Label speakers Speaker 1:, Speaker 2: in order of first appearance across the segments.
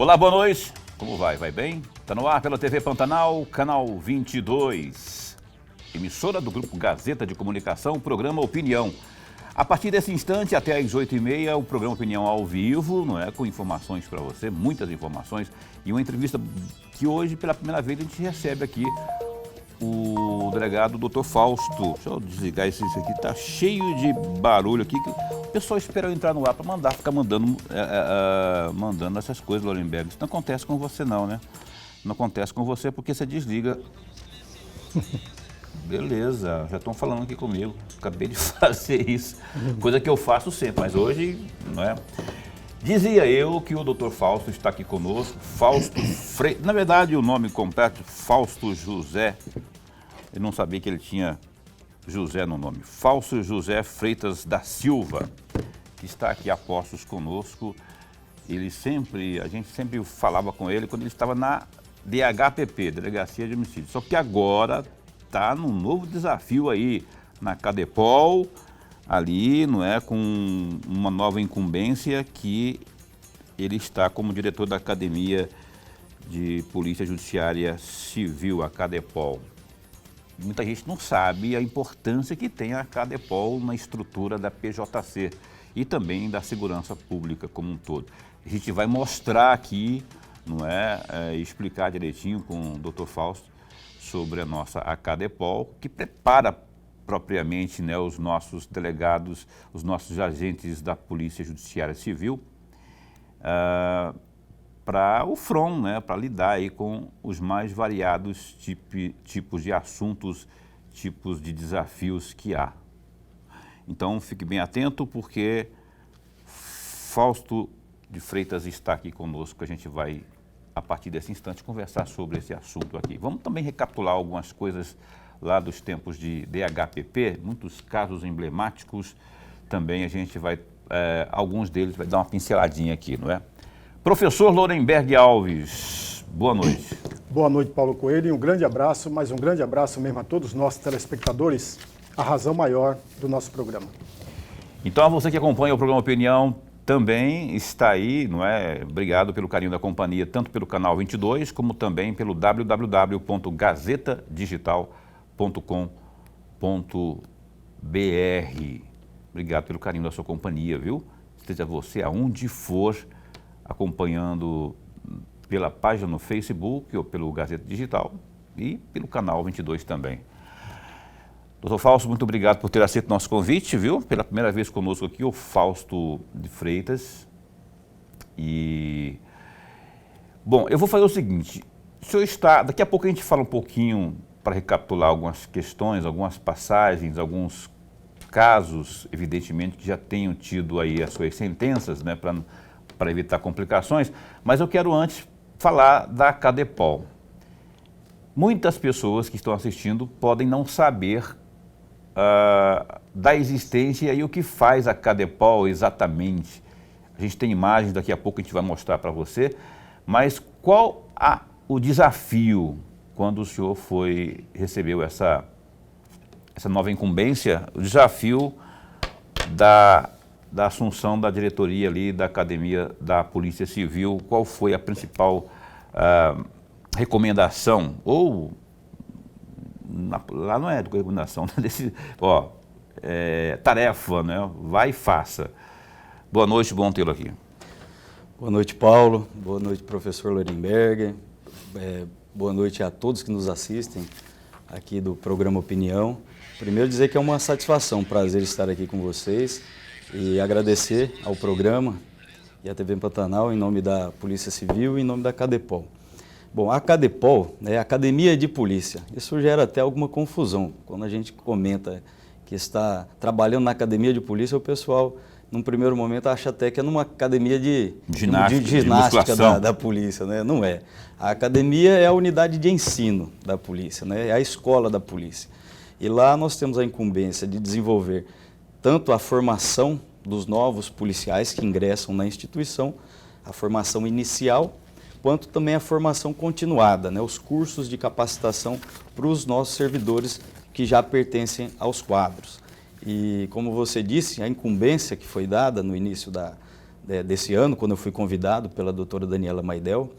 Speaker 1: Olá, boa noite. Como vai? Vai bem? Está no ar pela TV Pantanal, canal 22. Emissora do Grupo Gazeta de Comunicação, programa Opinião. A partir desse instante, até às 8h30, o programa Opinião ao vivo, não é? Com informações para você, muitas informações. E uma entrevista que hoje, pela primeira vez, a gente recebe aqui o delegado Dr. Fausto. Deixa eu desligar isso aqui, está cheio de barulho aqui. O pessoal espera eu entrar no ar para ficar mandando essas coisas, Lorenberg. Isso não acontece com você não, né? Não acontece com você porque você desliga. Beleza, já estão falando aqui comigo. Acabei de fazer isso. Coisa que eu faço sempre, mas hoje, não é? Dizia eu que o Dr. Fausto está aqui conosco. Fausto Freitas. Na verdade, o nome completo, Fausto José. Eu não sabia que ele tinha José no nome. Fausto José Freitas da Silva, que está aqui a postos conosco. A gente sempre falava com ele quando ele estava na DHPP, Delegacia de Homicídio. Só que agora está num novo desafio aí, na Cadepol, ali, não é, com uma nova incumbência que ele está como diretor da Academia de Polícia Judiciária Civil, a Cadepol. Muita gente não sabe a importância que tem a Cadepol na estrutura da PJC e também da segurança pública como um todo. A gente vai mostrar aqui, não é, explicar direitinho com o Dr. Fausto sobre a nossa Cadepol, que prepara propriamente, né, os nossos delegados, os nossos agentes da Polícia Judiciária Civil para o front, né, para lidar aí com os mais variados tipos de assuntos, tipos de desafios que há. Então, fique bem atento, porque Fausto de Freitas está aqui conosco. A gente vai, a partir desse instante, conversar sobre esse assunto aqui. Vamos também recapitular algumas coisas lá dos tempos de DHPP, muitos casos emblemáticos. Também a gente vai, alguns deles vai dar uma pinceladinha aqui, não é? Professor Lorenberg Alves, boa noite.
Speaker 2: Boa noite, Paulo Coelho, e um grande abraço, mas um grande abraço mesmo a todos os nossos telespectadores, a razão maior do nosso programa.
Speaker 1: Então, a você que acompanha o programa Opinião, também está aí, não é? Obrigado pelo carinho da companhia, tanto pelo canal 22, como também pelo www.gazetadigital.com.br. Obrigado pelo carinho da sua companhia, viu? Esteja você aonde for, acompanhando pela página no Facebook ou pelo Gazeta Digital e pelo canal 22 também. Doutor Fausto, muito obrigado por ter aceito nosso convite, viu? Pela primeira vez conosco aqui, o Fausto de Freitas. E, bom, eu vou fazer o seguinte, o senhor daqui a pouco a gente fala um pouquinho, para recapitular algumas questões, algumas passagens, alguns casos, evidentemente, que já tenham tido aí as suas sentenças, né, para evitar complicações, mas eu quero antes falar da Cadepol. Muitas pessoas que estão assistindo podem não saber da existência e o que faz a Cadepol exatamente. A gente tem imagens, daqui a pouco a gente vai mostrar para você, mas qual o desafio quando o senhor recebeu essa nova incumbência, o desafio da assunção da diretoria ali da Academia da Polícia Civil? Qual foi a principal recomendação? Ou, lá não é recomendação, tarefa, né? Vai e faça. Boa noite, bom tê-lo aqui.
Speaker 3: Boa noite, Paulo. Boa noite, professor Lorenberg. Boa noite a todos que nos assistem aqui do programa Opinião. Primeiro dizer que é uma satisfação, um prazer estar aqui com vocês e agradecer ao programa e à TV Pantanal em nome da Polícia Civil e em nome da Cadepol. Bom, a Cadepol é a Academia de Polícia. Isso gera até alguma confusão. Quando a gente comenta que está trabalhando na Academia de Polícia, o pessoal, num primeiro momento, acha até que é numa academia de ginástica da polícia, né? Não é. A academia é a unidade de ensino da polícia, né? É a escola da polícia. E lá nós temos a incumbência de desenvolver tanto a formação dos novos policiais que ingressam na instituição, a formação inicial, quanto também a formação continuada, né? Os cursos de capacitação para os nossos servidores que já pertencem aos quadros. E, como você disse, a incumbência que foi dada no início desse ano, quando eu fui convidado pela doutora Daniela Maidel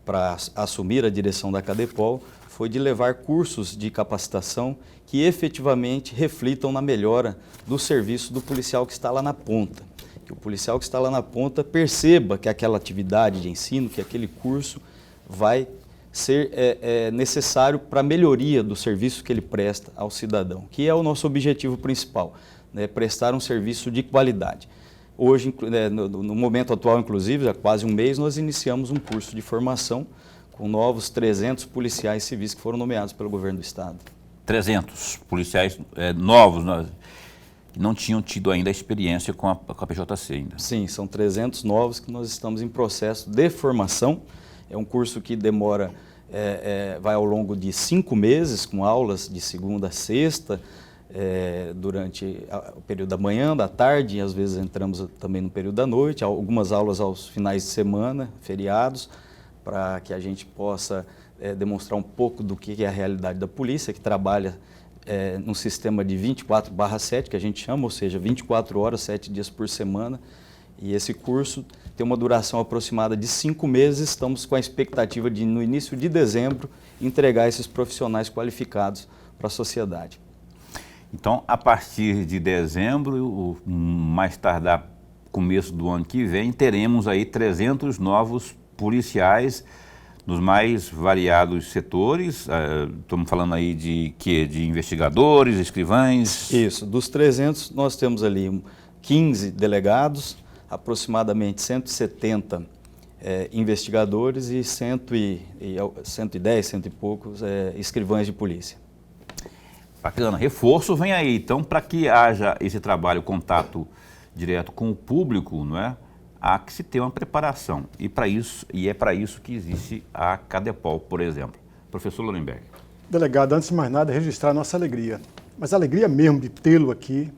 Speaker 3: para assumir a direção da Cadepol, foi de levar cursos de capacitação que efetivamente reflitam na melhora do serviço do policial que está lá na ponta. Que o policial que está lá na ponta perceba que aquela atividade de ensino, que aquele curso vai ser necessário para a melhoria do serviço que ele presta ao cidadão, que é o nosso objetivo principal, né, prestar um serviço de qualidade. Hoje, no momento atual, inclusive, há quase um mês, nós iniciamos um curso de formação com novos 300 policiais civis que foram nomeados pelo governo do estado. 300 policiais novos, que não tinham tido ainda a experiência com a PJC ainda. Sim, são 300 novos que nós estamos em processo de formação. É um curso que demora, vai ao longo de 5 meses, com aulas de segunda a sexta, durante o período da manhã, da tarde, e às vezes entramos também no período da noite, algumas aulas aos finais de semana, feriados, para que a gente possa demonstrar um pouco do que é a realidade da polícia, que trabalha num sistema de 24/7, que a gente chama, ou seja, 24 horas, 7 dias por semana. E esse curso tem uma duração aproximada de 5 meses. Estamos com a expectativa de, no início de dezembro, entregar esses profissionais qualificados para a sociedade. Então, a partir de dezembro, mais tardar começo do ano que vem, teremos aí 300 novos policiais nos mais variados setores. Estamos falando aí de quê? De investigadores, escrivães? Isso, dos 300 nós temos ali 15 delegados, aproximadamente 170 investigadores e 110, cento e poucos escrivães de polícia. Bacana, reforço vem aí. Então, para que haja esse trabalho, contato direto com o público, não é? Há que se ter uma preparação. E é para isso que existe a Cadepol, por exemplo. Professor Lorenberg.
Speaker 2: Delegado, antes de mais nada, registrar a nossa alegria. Mas a alegria mesmo de tê-lo aqui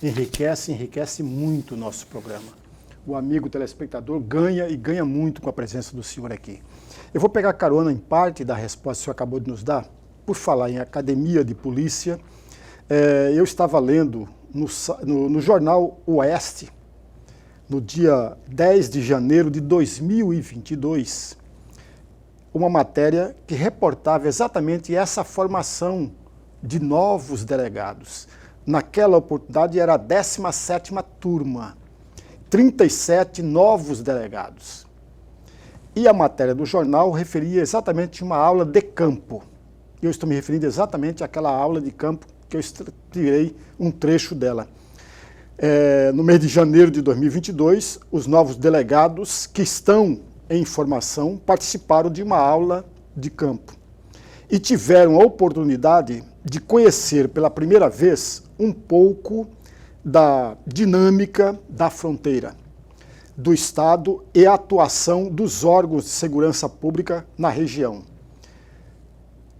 Speaker 2: enriquece muito o nosso programa. O amigo telespectador ganha e ganha muito com a presença do senhor aqui. Eu vou pegar carona em parte da resposta que o senhor acabou de nos dar. Por falar em academia de polícia, eu estava lendo no jornal Oeste, no dia 10 de janeiro de 2022, uma matéria que reportava exatamente essa formação de novos delegados. Naquela oportunidade era a 17ª turma, 37 novos delegados. E a matéria do jornal referia exatamente uma aula de campo. Eu estou me referindo exatamente àquela aula de campo que eu tirei um trecho dela. No mês de janeiro de 2022, os novos delegados que estão em formação participaram de uma aula de campo e tiveram a oportunidade de conhecer pela primeira vez um pouco da dinâmica da fronteira, do Estado e a atuação dos órgãos de segurança pública na região.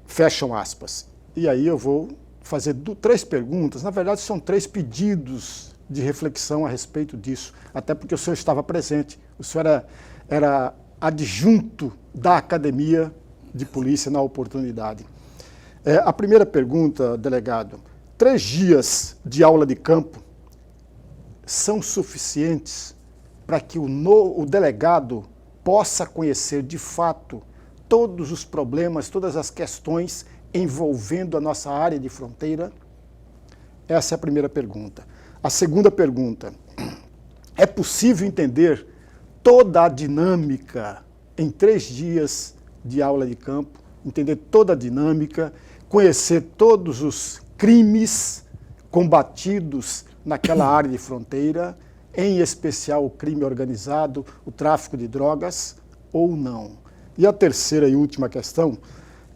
Speaker 2: Fecham aspas. E aí eu vou fazer 3 perguntas, na verdade são 3 pedidos de reflexão a respeito disso, até porque o senhor estava presente, o senhor era adjunto da Academia de Polícia na oportunidade. A primeira pergunta, delegado, 3 dias de aula de campo são suficientes para que o delegado possa conhecer de fato todos os problemas, todas as questões envolvendo a nossa área de fronteira? Essa é a primeira pergunta. A segunda pergunta, é possível entender toda a dinâmica em 3 dias de aula de campo, entender toda a dinâmica, conhecer todos os crimes combatidos naquela área de fronteira, em especial o crime organizado, o tráfico de drogas, ou não? E a terceira e última questão,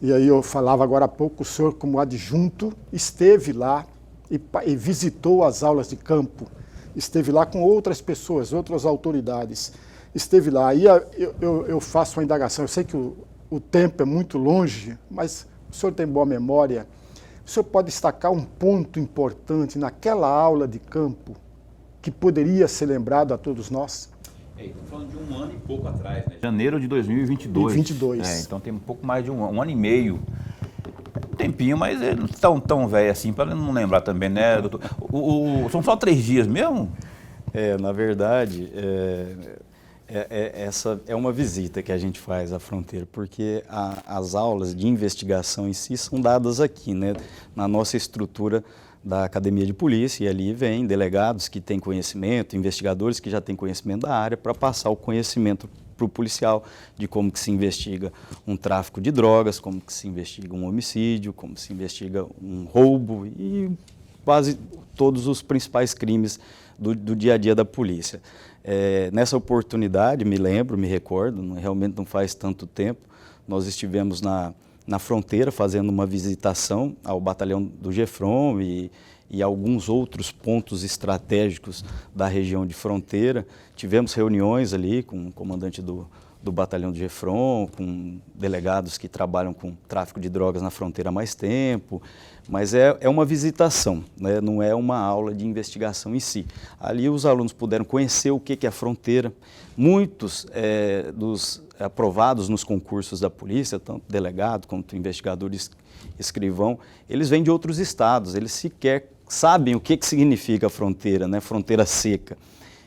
Speaker 2: e aí eu falava agora há pouco, o senhor como adjunto esteve lá e visitou as aulas de campo, esteve lá com outras pessoas, outras autoridades, esteve lá. E eu faço uma indagação, eu sei que o tempo é muito longe, mas o senhor tem boa memória, o senhor pode destacar um ponto importante naquela aula de campo que poderia ser lembrado a todos nós?
Speaker 1: Estamos falando de um ano e pouco atrás, né? Janeiro de 2022. Então tem um pouco mais de um ano e meio. Um tempinho, mas não tão velho assim, para não lembrar também, né, doutor? São só 3 dias mesmo?
Speaker 3: Na verdade, essa é uma visita que a gente faz à fronteira, porque as aulas de investigação em si são dadas aqui, né, na nossa estrutura da Academia de Polícia, e ali vem delegados que têm conhecimento, investigadores que já têm conhecimento da área, para passar o conhecimento para o policial de como que se investiga um tráfico de drogas, como que se investiga um homicídio, como se investiga um roubo e quase todos os principais crimes do dia a dia da polícia. Nessa oportunidade, me recordo, realmente não faz tanto tempo, nós estivemos na fronteira fazendo uma visitação ao batalhão do Gefron e alguns outros pontos estratégicos da região de fronteira. Tivemos reuniões ali com o comandante do batalhão do Gefron, com delegados que trabalham com tráfico de drogas na fronteira há mais tempo, mas é uma visitação, né? Não é uma aula de investigação em si. Ali os alunos puderam conhecer o que é a fronteira. Muitos dos aprovados nos concursos da polícia, tanto delegado quanto investigador e escrivão, eles vêm de outros estados, eles sequer sabem o que significa a fronteira, né? Fronteira seca.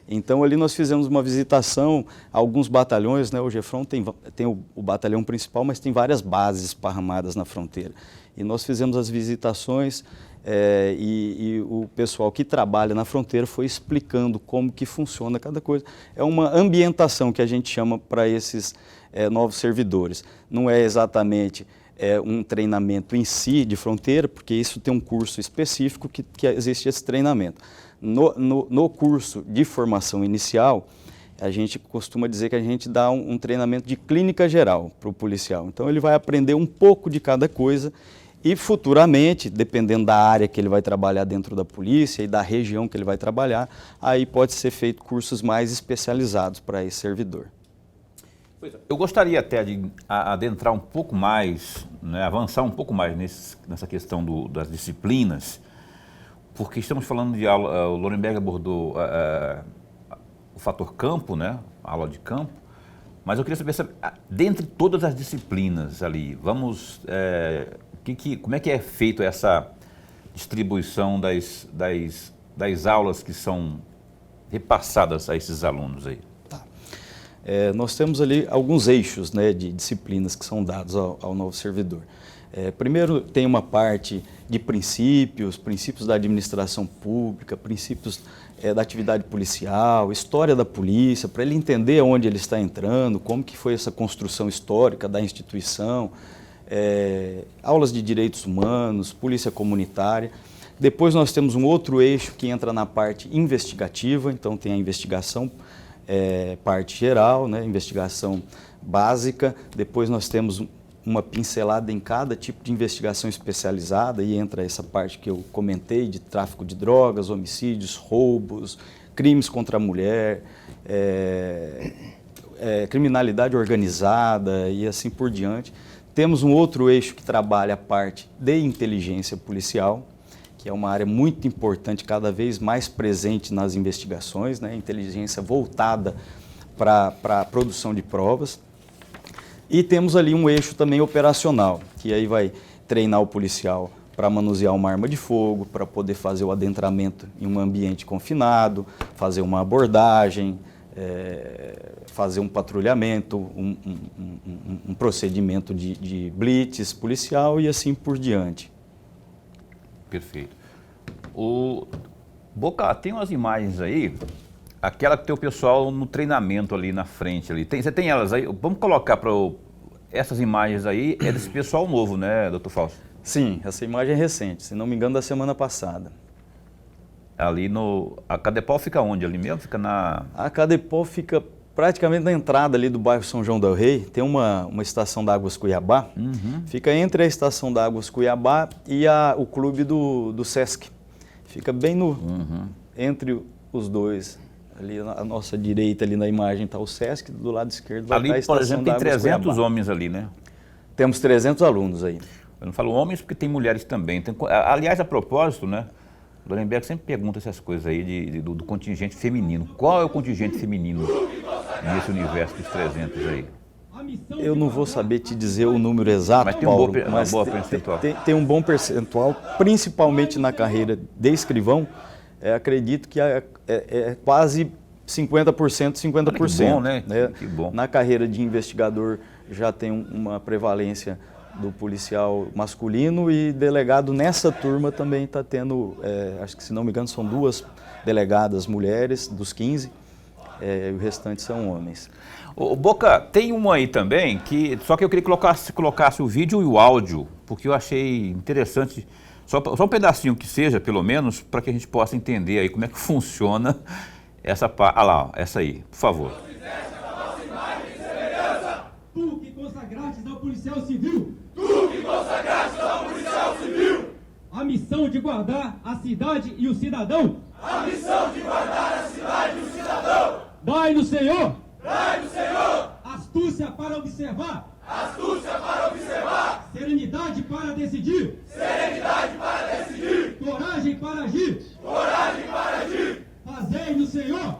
Speaker 3: Então ali nós fizemos uma visitação a alguns batalhões, né? O Gefron tem o batalhão principal, mas tem várias bases esparramadas na fronteira. E nós fizemos as visitações e o pessoal que trabalha na fronteira foi explicando como que funciona cada coisa. É uma ambientação que a gente chama para esses novos servidores. Não é exatamente um treinamento em si de fronteira, porque isso tem um curso específico que existe esse treinamento. No curso de formação inicial, a gente costuma dizer que a gente dá um treinamento de clínica geral para o policial. Então ele vai aprender um pouco de cada coisa e futuramente, dependendo da área que ele vai trabalhar dentro da polícia e da região que ele vai trabalhar, aí pode ser feito cursos mais especializados para esse servidor.
Speaker 1: Eu gostaria até de adentrar um pouco mais, né, avançar um pouco mais nessa questão das disciplinas, porque estamos falando de aula, o Lorenberg abordou o fator campo, né, a aula de campo, mas eu queria saber, dentre todas as disciplinas ali, como é que é feito essa distribuição das aulas que são repassadas a esses alunos aí?
Speaker 3: Nós temos ali alguns eixos, né, de disciplinas que são dados ao novo servidor. Primeiro tem uma parte de princípios da administração pública, princípios da atividade policial, história da polícia, para ele entender onde ele está entrando, como que foi essa construção histórica da instituição, aulas de direitos humanos, polícia comunitária. Depois nós temos um outro eixo que entra na parte investigativa, então tem a investigação, parte geral, né, investigação básica. Depois nós temos uma pincelada em cada tipo de investigação especializada, e entra essa parte que eu comentei de tráfico de drogas, homicídios, roubos, crimes contra a mulher, criminalidade organizada e assim por diante. Temos um outro eixo que trabalha a parte de inteligência policial, que é uma área muito importante, cada vez mais presente nas investigações, né? Inteligência voltada para a produção de provas. E temos ali um eixo também operacional, que aí vai treinar o policial para manusear uma arma de fogo, para poder fazer o adentramento em um ambiente confinado, fazer uma abordagem, fazer um patrulhamento, um procedimento de blitz policial e assim por diante.
Speaker 1: Perfeito. Boca, tem umas imagens aí, aquela que tem o pessoal no treinamento ali na frente. Ali. Você tem elas aí? Vamos colocar para essas imagens aí, é desse pessoal novo, né, doutor Fausto?
Speaker 3: Sim, essa imagem é recente, se não me engano, da semana passada.
Speaker 1: Ali a Cadepol fica onde? Ali mesmo? Fica na...
Speaker 3: A Cadepol fica praticamente na entrada ali do bairro São João del Rei. Tem uma estação d'Águas Cuiabá.
Speaker 1: Uhum.
Speaker 3: Fica entre a estação d'Águas Cuiabá e o clube do Sesc. Fica bem entre os dois. Ali à nossa direita, ali na imagem, está o Sesc, do lado esquerdo vai estar a estação d'Águas Cuiabá.
Speaker 1: Ali, por exemplo, tem 300 homens ali, né?
Speaker 3: Temos 300 alunos aí.
Speaker 1: Eu não falo homens porque tem mulheres também. Aliás, a propósito, né? O Lorenberg sempre pergunta essas coisas aí do contingente feminino. Qual é o contingente feminino nesse universo dos 300 aí?
Speaker 3: Eu não vou saber te dizer o número exato,
Speaker 1: mas tem
Speaker 3: Paulo,
Speaker 1: um bom percentual.
Speaker 3: Tem um bom percentual, principalmente na carreira de escrivão. acredito que é quase 50%, 50%.
Speaker 1: Que bom, né? Que bom.
Speaker 3: Na carreira de investigador já tem uma prevalência do policial masculino e delegado nessa turma também está tendo, acho que se não me engano são 2 delegadas mulheres dos 15, e o restante são homens.
Speaker 1: Ô, Boca, tem uma aí também, só que eu queria que colocasse o vídeo e o áudio, porque eu achei interessante, só um pedacinho que seja, pelo menos, para que a gente possa entender aí como é que funciona essa parte. Ah lá, ó, essa aí, por favor.
Speaker 4: Tu que consagrastes ao policial civil, a missão de guardar a cidade e o cidadão, dai-nos, Senhor, astúcia para observar, serenidade para decidir, coragem para agir, fazei-nos, Senhor,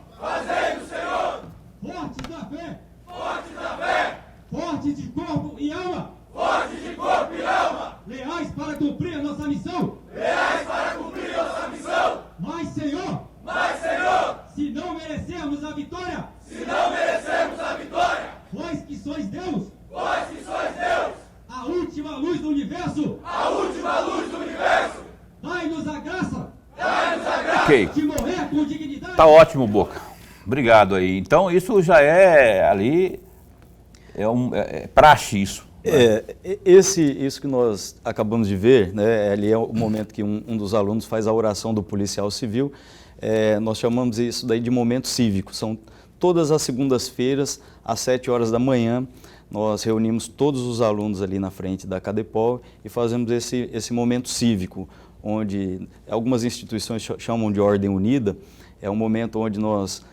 Speaker 4: fortes da fé, fortes de corpo e alma, leais para cumprir a nossa missão, mas, Senhor, se não merecermos a vitória, vós que sois Deus, a última luz do universo, dai-nos a graça
Speaker 1: Ok,
Speaker 4: de morrer com dignidade.
Speaker 1: tá ótimo, Boca. Obrigado aí. Então isso já é ali, é praxe isso.
Speaker 3: Isso que nós acabamos de ver, né, ali é o momento que um dos alunos faz a oração do policial civil. Nós chamamos isso daí de momento cívico. São todas as segundas-feiras, às 7 horas da manhã, nós reunimos todos os alunos ali na frente da Cadepol e fazemos esse momento cívico, onde algumas instituições chamam de Ordem Unida. É um momento onde nós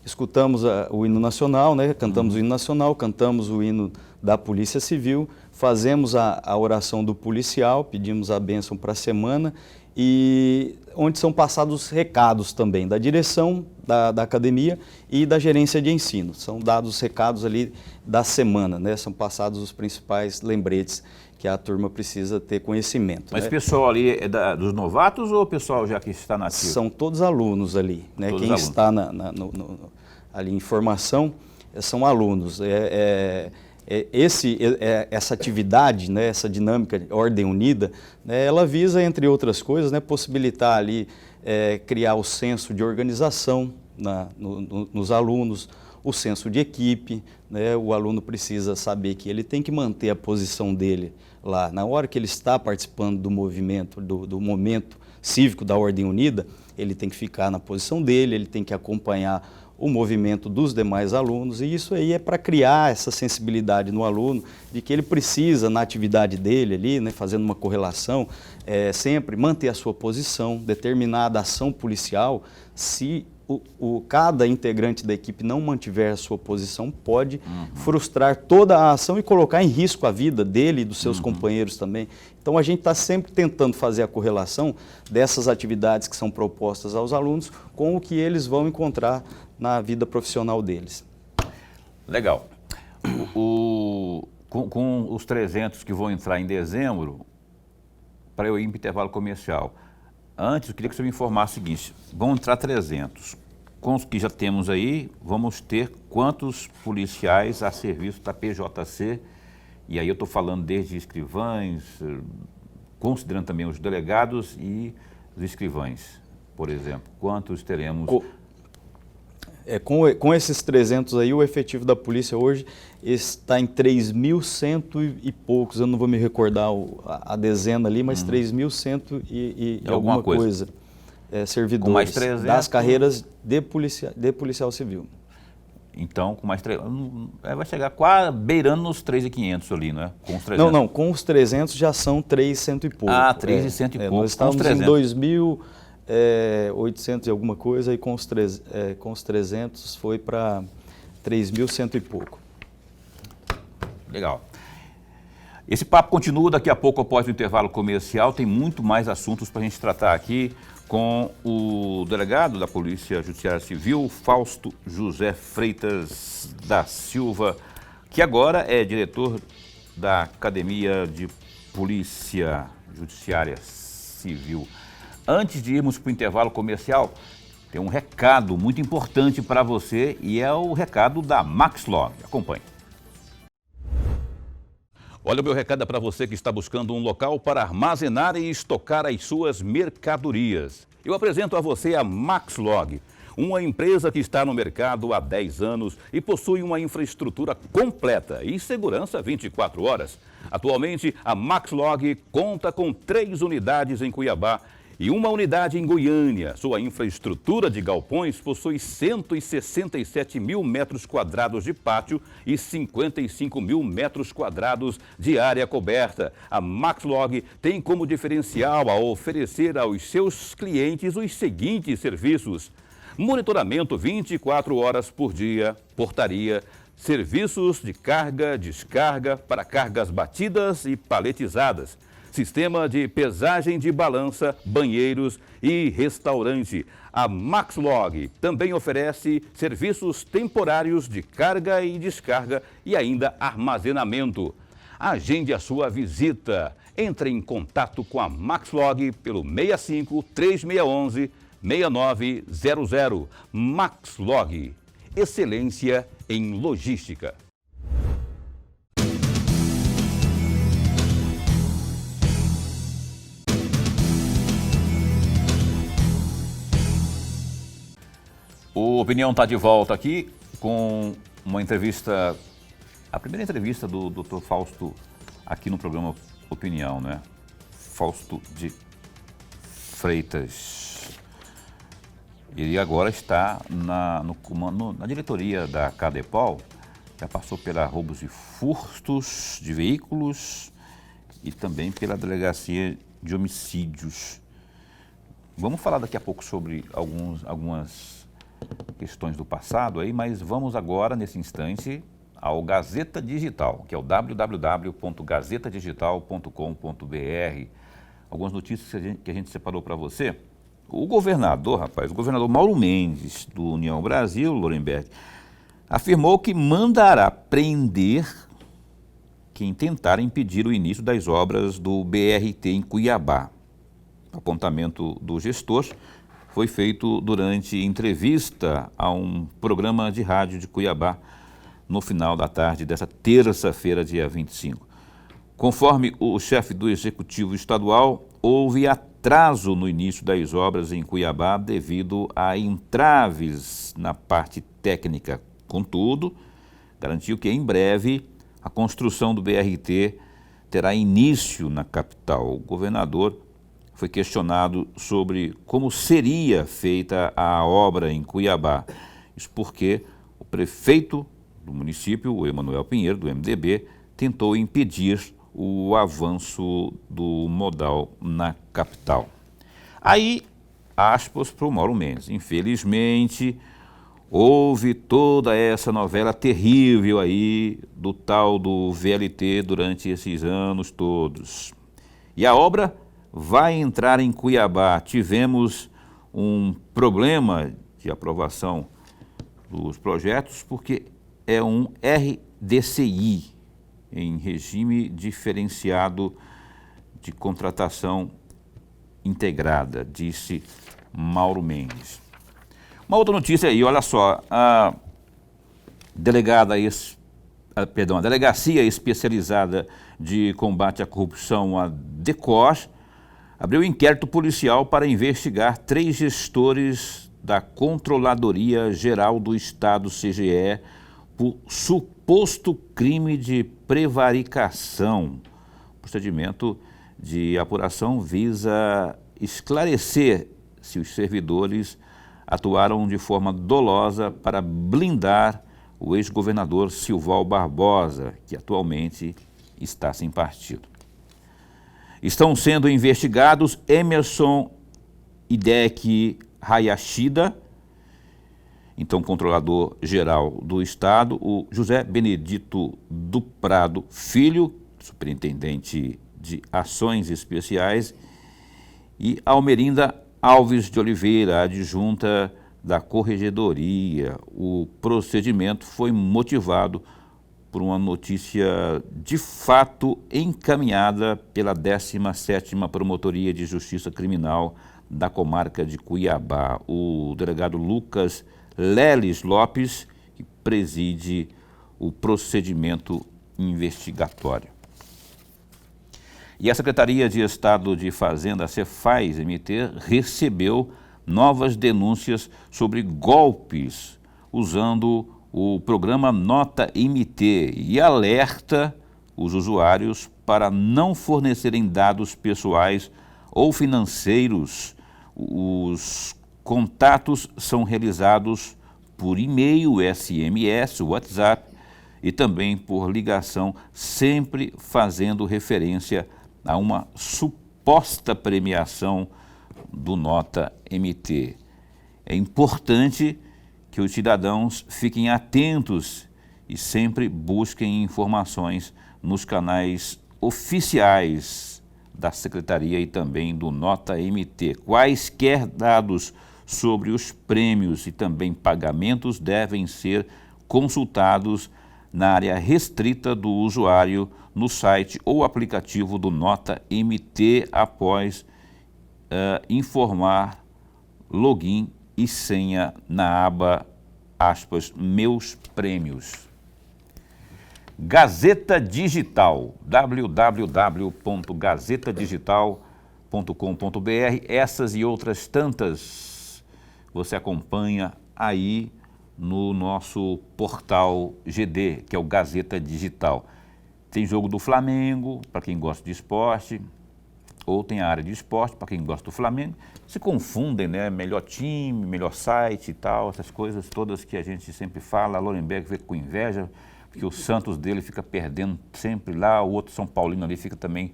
Speaker 3: escutamos o hino nacional, né? Cantamos o hino nacional, cantamos o hino da Polícia Civil, fazemos a oração do policial, pedimos a bênção para a semana e onde são passados recados também da direção da academia e da gerência de ensino. São dados os recados ali da semana, né? São passados os principais lembretes que a turma precisa ter conhecimento.
Speaker 1: Mas o
Speaker 3: né?
Speaker 1: pessoal ali é dos novatos ou o pessoal já que está na ativa?
Speaker 3: São todos alunos ali, né?
Speaker 1: Todos
Speaker 3: Quem
Speaker 1: alunos.
Speaker 3: está ali em formação são alunos. Essa atividade, né, essa dinâmica de Ordem Unida, né, ela visa, entre outras coisas, né, possibilitar ali, criar o senso de organização nos alunos, o senso de equipe, né, o aluno precisa saber que ele tem que manter a posição dele lá. Na hora que ele está participando do movimento, do momento cívico da Ordem Unida, ele tem que ficar na posição dele, ele tem que acompanhar o movimento dos demais alunos, e isso aí é para criar essa sensibilidade no aluno de que ele precisa, na atividade dele ali, né, fazendo uma correlação, sempre manter a sua posição, determinada ação policial. Se cada integrante da equipe não mantiver a sua posição, pode frustrar toda a ação e colocar em risco a vida dele e dos seus companheiros também. Então a gente está sempre tentando fazer a correlação dessas atividades que são propostas aos alunos com o que eles vão encontrar na vida profissional deles.
Speaker 1: Legal. Com os 300 que vão entrar em dezembro, para eu ir para o intervalo comercial, antes eu queria que você me informasse o seguinte: vão entrar 300. Com os que já temos aí, vamos ter quantos policiais a serviço da PJC? E aí eu estou falando desde escrivães, considerando também os delegados e os escrivães, por exemplo. Quantos teremos?
Speaker 3: Com esses 300 aí, o efetivo da polícia hoje está em 3.100 e poucos, eu não vou me recordar a dezena ali, mas 3.100 e alguma coisa. Servidores
Speaker 1: com mais 300,
Speaker 3: das carreiras de policial civil.
Speaker 1: Então, com mais 300, vai chegar quase beirando nos 3.500 ali, não é? Com os 300.
Speaker 3: Não, com os 300 já são 3.100 e pouco.
Speaker 1: 3.100 e pouco.
Speaker 3: Nós estávamos em 2.800 e alguma coisa, e com os 300 foi para 3.100 e pouco.
Speaker 1: Legal. Esse papo continua daqui a pouco, após o intervalo comercial. Tem muito mais assuntos para a gente tratar aqui com o delegado da Polícia Judiciária Civil, Fausto José Freitas da Silva, que agora é diretor da Academia de Polícia Judiciária Civil. antes de irmos para o intervalo comercial, tem um recado muito importante para você e é o recado da Maxlog. Acompanhe. Olha, o meu recado é para você que está buscando um local para armazenar e estocar as suas mercadorias. Eu apresento a você a Maxlog, uma empresa que está no mercado há 10 anos e possui uma infraestrutura completa e segurança 24 horas. Atualmente, a Maxlog conta com 3 unidades em Cuiabá e uma unidade em Goiânia. Sua infraestrutura de galpões possui 167 mil metros quadrados de pátio e 55 mil metros quadrados de área coberta. A Maxlog tem como diferencial a oferecer aos seus clientes os seguintes serviços: monitoramento 24 horas por dia, portaria, serviços de carga, descarga para cargas batidas e paletizadas, sistema de pesagem de balança, banheiros e restaurante. A Maxlog também oferece serviços temporários de carga e descarga e ainda armazenamento. Agende a sua visita. Entre em contato com a Maxlog pelo 65 3611 6900. Maxlog, excelência em logística. O Opinião está de volta aqui com uma entrevista, a primeira entrevista do Dr. Fausto aqui no programa Opinião, né? Fausto de Freitas. Ele agora está no comando, na diretoria da Cadepol, já passou pela roubos e furtos de veículos e também pela delegacia de homicídios. Vamos falar daqui a pouco sobre algumas questões do passado aí, mas vamos agora, nesse instante, ao Gazeta Digital, que é o www.gazetadigital.com.br. Algumas notícias que a gente separou para você. O governador Mauro Mendes, do União Brasil, Lorenberg, afirmou que mandará prender quem tentar impedir o início das obras do BRT em Cuiabá. O apontamento do gestor foi feito durante entrevista a um programa de rádio de Cuiabá no final da tarde dessa terça-feira, dia 25. Conforme o chefe do Executivo Estadual, houve atraso no início das obras em Cuiabá devido a entraves na parte técnica. Contudo, garantiu que em breve a construção do BRT terá início na capital. O governador foi questionado sobre como seria feita a obra em Cuiabá. Isso porque o prefeito do município, o Emanuel Pinheiro, do MDB, tentou impedir o avanço do modal na capital. Aí, aspas para o Mauro Mendes. Infelizmente, houve toda essa novela terrível aí do tal do VLT durante esses anos todos. E a obra vai entrar em Cuiabá. Tivemos um problema de aprovação dos projetos porque é um RDCI, em regime diferenciado de contratação integrada, disse Mauro Mendes. Uma outra notícia aí, olha só, a Delegacia Especializada de Combate à Corrupção, a DECOR, abriu inquérito policial para investigar 3 gestores da Controladoria Geral do Estado, CGE, por suposto crime de prevaricação. O procedimento de apuração visa esclarecer se os servidores atuaram de forma dolosa para blindar o ex-governador Silval Barbosa, que atualmente está sem partido. Estão sendo investigados Emerson Hideki Hayashida, então controlador-geral do Estado, o José Benedito do Prado Filho, superintendente de Ações Especiais, e Almerinda Alves de Oliveira, adjunta da Corregedoria. O procedimento foi motivado por uma notícia de fato encaminhada pela 17ª Promotoria de Justiça Criminal da comarca de Cuiabá, o delegado Lucas Leles Lopes, que preside o procedimento investigatório. E a Secretaria de Estado de Fazenda, a Cefaz-MT, recebeu novas denúncias sobre golpes usando o programa Nota MT e alerta os usuários para não fornecerem dados pessoais ou financeiros. Os contatos são realizados por e-mail, SMS, WhatsApp e também por ligação, sempre fazendo referência a uma suposta premiação do Nota MT. É importante que os cidadãos fiquem atentos e sempre busquem informações nos canais oficiais da Secretaria e também do Nota MT. Quaisquer dados sobre os prêmios e também pagamentos devem ser consultados na área restrita do usuário no site ou aplicativo do Nota MT após informar login e senha na aba, aspas, meus prêmios. Gazeta Digital, www.gazetadigital.com.br. Essas e outras tantas você acompanha aí no nosso portal GD, que é o Gazeta Digital. Tem jogo do Flamengo, para quem gosta de esporte, ou tem a área de esporte, para quem gosta do Flamengo. Se confundem, né? Melhor time, melhor site e tal, essas coisas todas que a gente sempre fala. A Lorenberg fica com inveja, porque o Santos dele fica perdendo sempre lá, o outro São Paulino ali fica também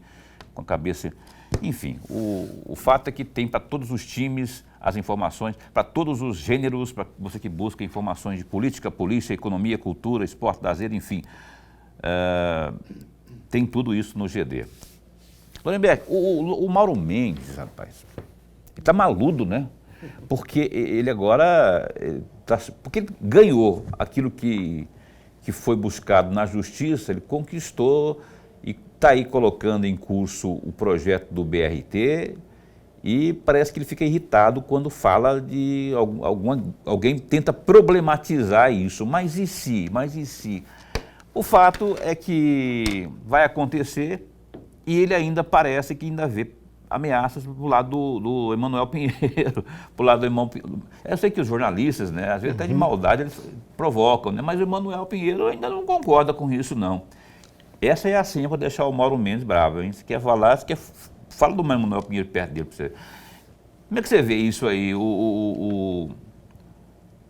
Speaker 1: com a cabeça... Enfim, o fato é que tem para todos os times as informações, para todos os gêneros, para você que busca informações de política, polícia, economia, cultura, esporte, lazer, enfim. Tem tudo isso no GD. Lorenberg, o Mauro Mendes, rapaz, ele tá maludo, né? Porque ele agora, porque ele ganhou aquilo que foi buscado na justiça, ele conquistou e está aí colocando em curso o projeto do BRT e parece que ele fica irritado quando fala de alguém tenta problematizar isso. Mas e se? Mas e se? O fato é que vai acontecer e ele ainda parece que ainda vê ameaças do lado do Emanuel Pinheiro, pro lado do irmão. Eu sei que os jornalistas, né, às vezes até de maldade eles provocam, né, mas o Emanuel Pinheiro ainda não concorda com isso, não. Essa é a senha para deixar o Mauro Mendes bravo, hein? Se quer falar, fala do Emanuel Pinheiro perto dele para você. Como é que você vê isso aí?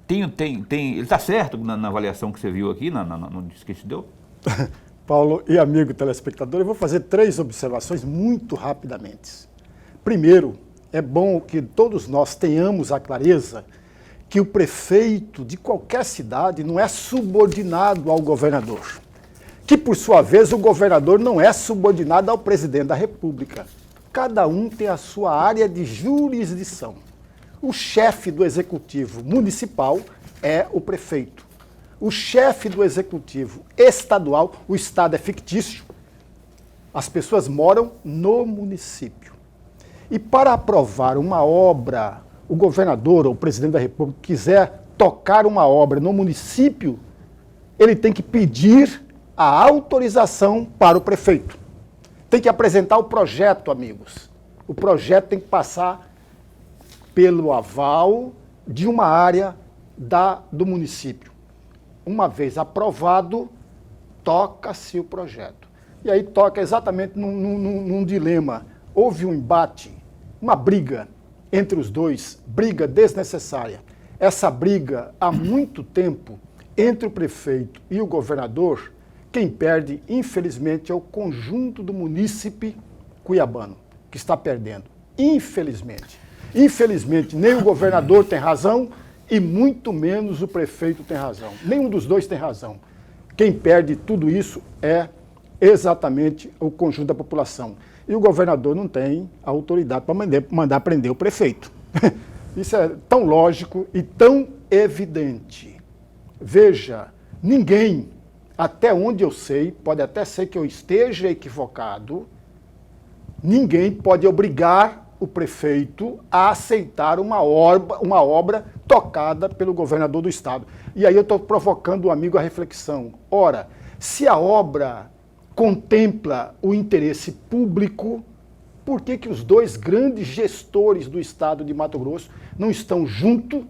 Speaker 1: Ele está certo na avaliação que você viu aqui, no disco que a gente deu?
Speaker 2: Paulo e amigo telespectador, eu vou fazer 3 observações muito rapidamente. Primeiro, é bom que todos nós tenhamos a clareza que o prefeito de qualquer cidade não é subordinado ao governador. Que, por sua vez, o governador não é subordinado ao presidente da República. Cada um tem a sua área de jurisdição. O chefe do executivo municipal é o prefeito. O chefe do executivo estadual, o estado é fictício, as pessoas moram no município. E para aprovar uma obra, o governador ou o presidente da República quiser tocar uma obra no município, ele tem que pedir a autorização para o prefeito. Tem que apresentar o projeto, amigos. O projeto tem que passar pelo aval de uma área do município. Uma vez aprovado, toca-se o projeto. E aí toca exatamente num dilema. Houve um embate, uma briga entre os dois, briga desnecessária. Essa briga, há muito tempo, entre o prefeito e o governador, quem perde, infelizmente, é o conjunto do munícipe cuiabano, que está perdendo. Infelizmente. Infelizmente, nem o governador tem razão e muito menos o prefeito tem razão. Nenhum dos dois tem razão. Quem perde tudo isso é exatamente o conjunto da população. E o governador não tem autoridade para mandar prender o prefeito. Isso é tão lógico e tão evidente. Veja, ninguém, até onde eu sei, pode até ser que eu esteja equivocado, ninguém pode obrigar o prefeito a aceitar uma obra tocada pelo governador do estado. E aí eu estou provocando o amigo à reflexão. Ora, se a obra contempla o interesse público, por que os dois grandes gestores do estado de Mato Grosso não estão juntos,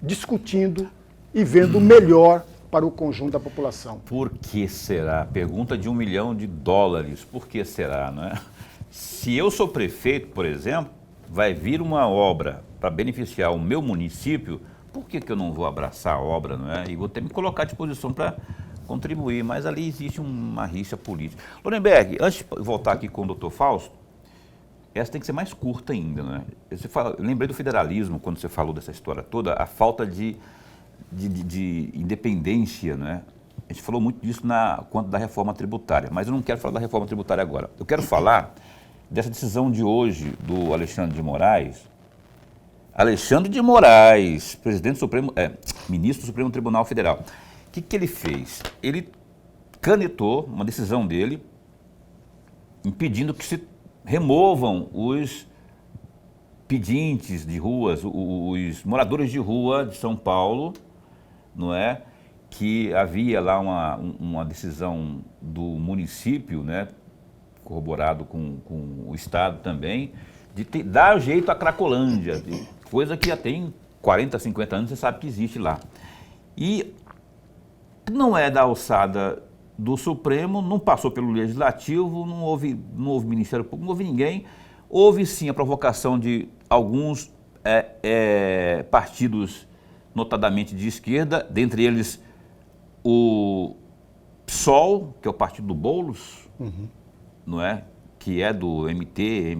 Speaker 2: discutindo e vendo o melhor para o conjunto da população?
Speaker 1: Por que será? Pergunta de $1 milhão. Por que será, não é? Se eu sou prefeito, por exemplo, vai vir uma obra para beneficiar o meu município, por que eu não vou abraçar a obra, não é? E vou ter que me colocar à disposição para contribuir, mas ali existe uma rixa política. Lorenberg, antes de voltar aqui com o doutor Fausto, essa tem que ser mais curta ainda, né? Eu lembrei do federalismo, quando você falou dessa história toda, a falta de independência, né? A gente falou muito disso quanto da reforma tributária, mas eu não quero falar da reforma tributária agora. Eu quero falar dessa decisão de hoje do Alexandre de Moraes. Alexandre de Moraes, ministro do Supremo Tribunal Federal. O que ele fez? Ele canetou uma decisão dele impedindo que se removam os pedintes de ruas, os moradores de rua de São Paulo, não é? Que havia lá uma decisão do município, né? Corroborado com o Estado também, de dar jeito à Cracolândia, coisa que já tem 40, 50 anos, você sabe que existe lá. E não é da alçada do Supremo, não passou pelo Legislativo, não houve Ministério Público, não houve ninguém. Houve sim a provocação de alguns partidos, notadamente de esquerda, dentre eles o PSOL, que é o partido do Boulos, não é? Que é do MT,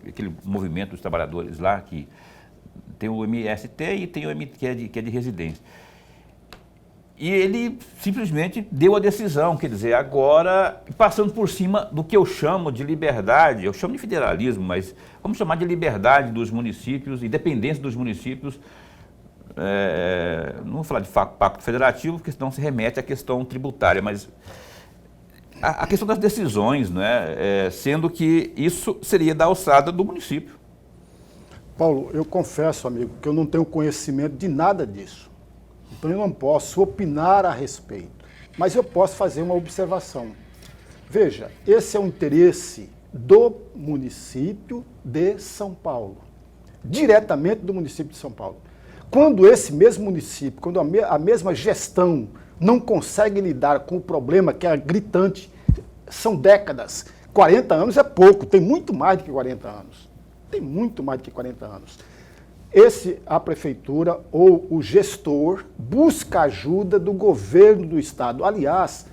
Speaker 1: aquele movimento dos trabalhadores lá, que tem o MST e tem o MT, que é de residência. E ele simplesmente deu a decisão, quer dizer, agora passando por cima do que eu chamo de liberdade, eu chamo de federalismo, mas vamos chamar de liberdade dos municípios, independência dos municípios, não vou falar de pacto federativo, porque senão se remete à questão tributária, mas a questão das decisões, né, sendo que isso seria da alçada do município.
Speaker 2: Paulo, eu confesso, amigo, que eu não tenho conhecimento de nada disso. Então eu não posso opinar a respeito, mas eu posso fazer uma observação. Veja, esse é o interesse do município de São Paulo, diretamente do município de São Paulo. Quando esse mesmo município, quando a mesma gestão não consegue lidar com o problema que é gritante, são décadas, 40 anos é pouco, tem muito mais do que 40 anos. Tem muito mais do que 40 anos. A prefeitura ou o gestor busca ajuda do governo do estado. Aliás,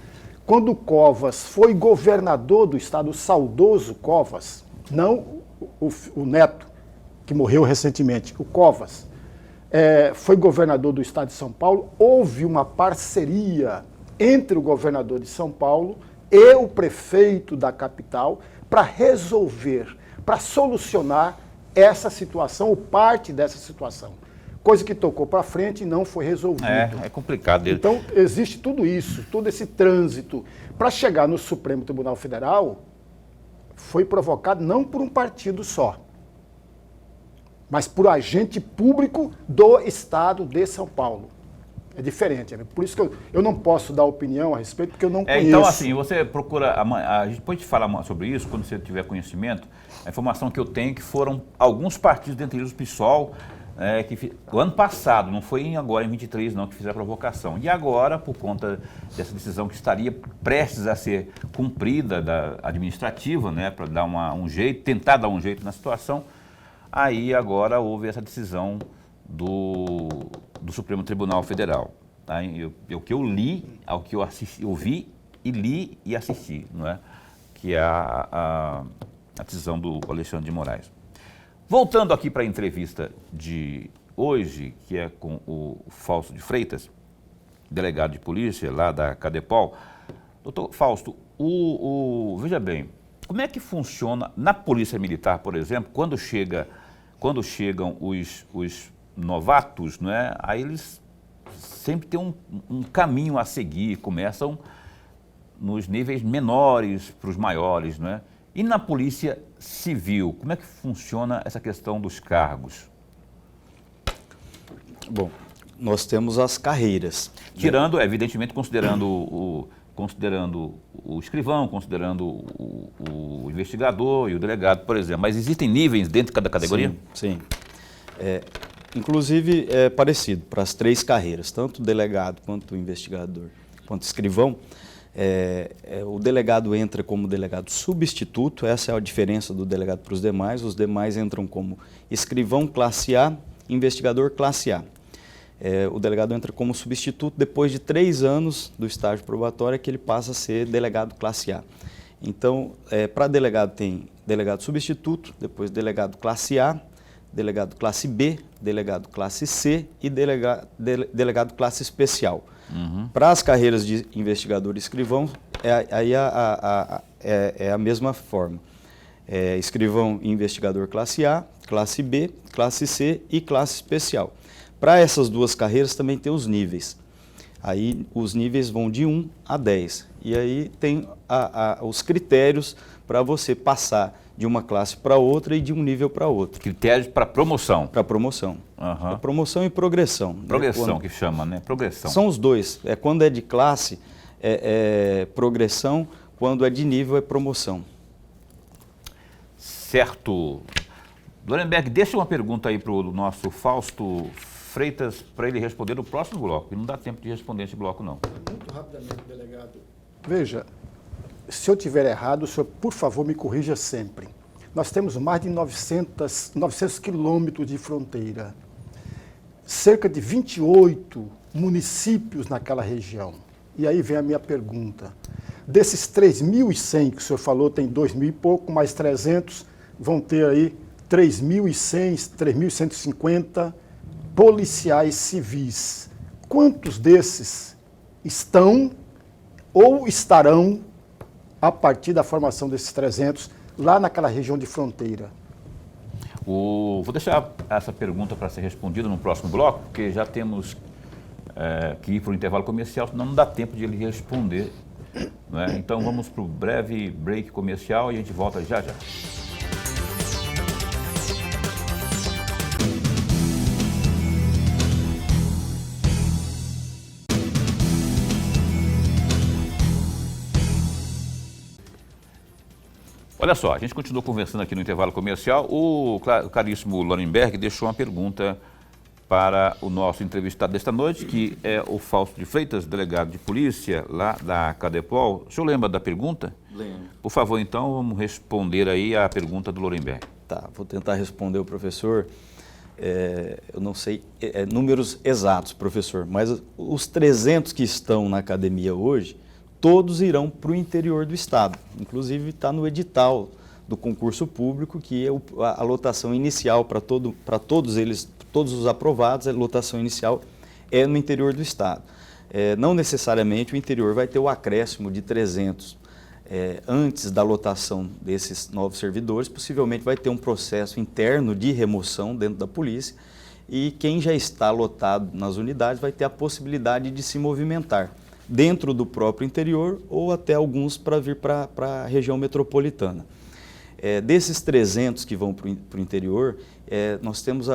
Speaker 2: quando o Covas foi governador do estado, o saudoso Covas, não o neto, que morreu recentemente, o Covas, foi governador do estado de São Paulo, houve uma parceria entre o governador de São Paulo e o prefeito da capital para resolver, para solucionar essa situação, ou parte dessa situação. Coisa que tocou para frente e não foi resolvido.
Speaker 1: É complicado.
Speaker 2: Então, existe tudo isso, todo esse trânsito. Para chegar no Supremo Tribunal Federal, foi provocado não por um partido só, mas por agente público do Estado de São Paulo. É diferente, amigo. Por isso que eu não posso dar opinião a respeito, porque eu não conheço.
Speaker 1: Então, assim, você procura, a gente pode falar sobre isso, quando você tiver conhecimento. A informação que eu tenho é que foram alguns partidos, dentre eles o PSOL, que o ano passado, não foi agora em 23 não, que fizeram a provocação. E agora, por conta dessa decisão que estaria prestes a ser cumprida, da administrativa, né, para dar um jeito, tentar dar um jeito na situação, aí agora houve essa decisão do Supremo Tribunal Federal. Tá? O que eu li, ao que eu ouvi e li e assisti, não é? Que é a decisão do Alexandre de Moraes. Voltando aqui para a entrevista de hoje, que é com o Fausto de Freitas, delegado de polícia lá da Cadepol. Doutor Fausto, veja bem, como é que funciona na Polícia Militar, por exemplo, quando chegam os novatos, não é? Aí eles sempre têm um caminho a seguir, começam nos níveis menores para os maiores, não é? E na Polícia Civil, como é que funciona essa questão dos cargos?
Speaker 3: Bom, nós temos as carreiras.
Speaker 1: Tirando, evidentemente, considerando o escrivão, considerando o investigador e o delegado, por exemplo. Mas existem níveis dentro de cada categoria?
Speaker 3: Sim. Inclusive, é parecido para as 3 carreiras, tanto o delegado quanto o investigador, quanto o escrivão. O delegado entra como delegado substituto, essa é a diferença do delegado para os demais entram como escrivão classe A, investigador classe A. O delegado entra como substituto depois de 3 anos do estágio probatório, que ele passa a ser delegado classe A. Então, para delegado tem delegado substituto, depois delegado classe A, delegado classe B, delegado classe C e delegado classe especial. Para as carreiras de investigador e escrivão, é a mesma forma. Escrivão e investigador classe A, classe B, classe C e classe especial. Para essas 2 carreiras também tem os níveis. Aí os níveis vão de 1 a 10. E aí tem os critérios para você passar de uma classe para outra e de um nível para outro.
Speaker 1: Critérios para promoção.
Speaker 3: Para promoção. Pra promoção e progressão.
Speaker 1: Progressão, que chama, né? Progressão.
Speaker 3: São os 2. Quando é de classe, é progressão. Quando é de nível, é promoção.
Speaker 1: Certo. Lorenberg, deixa uma pergunta aí para o nosso Fausto Freitas, para ele responder no próximo bloco. E não dá tempo de responder esse bloco, não.
Speaker 2: Muito rapidamente, delegado. Veja, se eu tiver errado, o senhor, por favor, me corrija sempre. Nós temos mais de 900 quilômetros de fronteira. Cerca de 28 municípios naquela região. E aí vem a minha pergunta. Desses 3.100 que o senhor falou, tem 2.000 e pouco, mais 300, vão ter aí 3.100, 3.150 policiais civis. Quantos desses estão ou estarão, a partir da formação desses 300, lá naquela região de fronteira?
Speaker 1: Vou deixar essa pergunta para ser respondida no próximo bloco, porque já temos que ir para o intervalo comercial, senão não dá tempo de ele responder. Não é? Então vamos para o breve break comercial e a gente volta já já. Olha só, a gente continua conversando aqui no intervalo comercial. O caríssimo Lorenberg deixou uma pergunta para o nosso entrevistado desta noite, que é o Fausto de Freitas, delegado de polícia lá da Cadepol. O senhor lembra da pergunta?
Speaker 3: Lembro.
Speaker 1: Por favor, então, vamos responder aí a pergunta do Lorenberg.
Speaker 3: Tá, vou tentar responder o professor. Eu não sei números exatos, professor, mas os 300 que estão na academia hoje, todos irão para o interior do estado. Inclusive está no edital do concurso público, que é a lotação inicial para todos eles, todos os aprovados, a lotação inicial é no interior do estado. Não necessariamente o interior vai ter o acréscimo de 300. Antes da lotação desses novos servidores, possivelmente vai ter um processo interno de remoção dentro da polícia, e quem já está lotado nas unidades vai ter a possibilidade de se movimentar dentro do próprio interior ou até alguns para vir para a região metropolitana. Desses 300 que vão para o interior, nós temos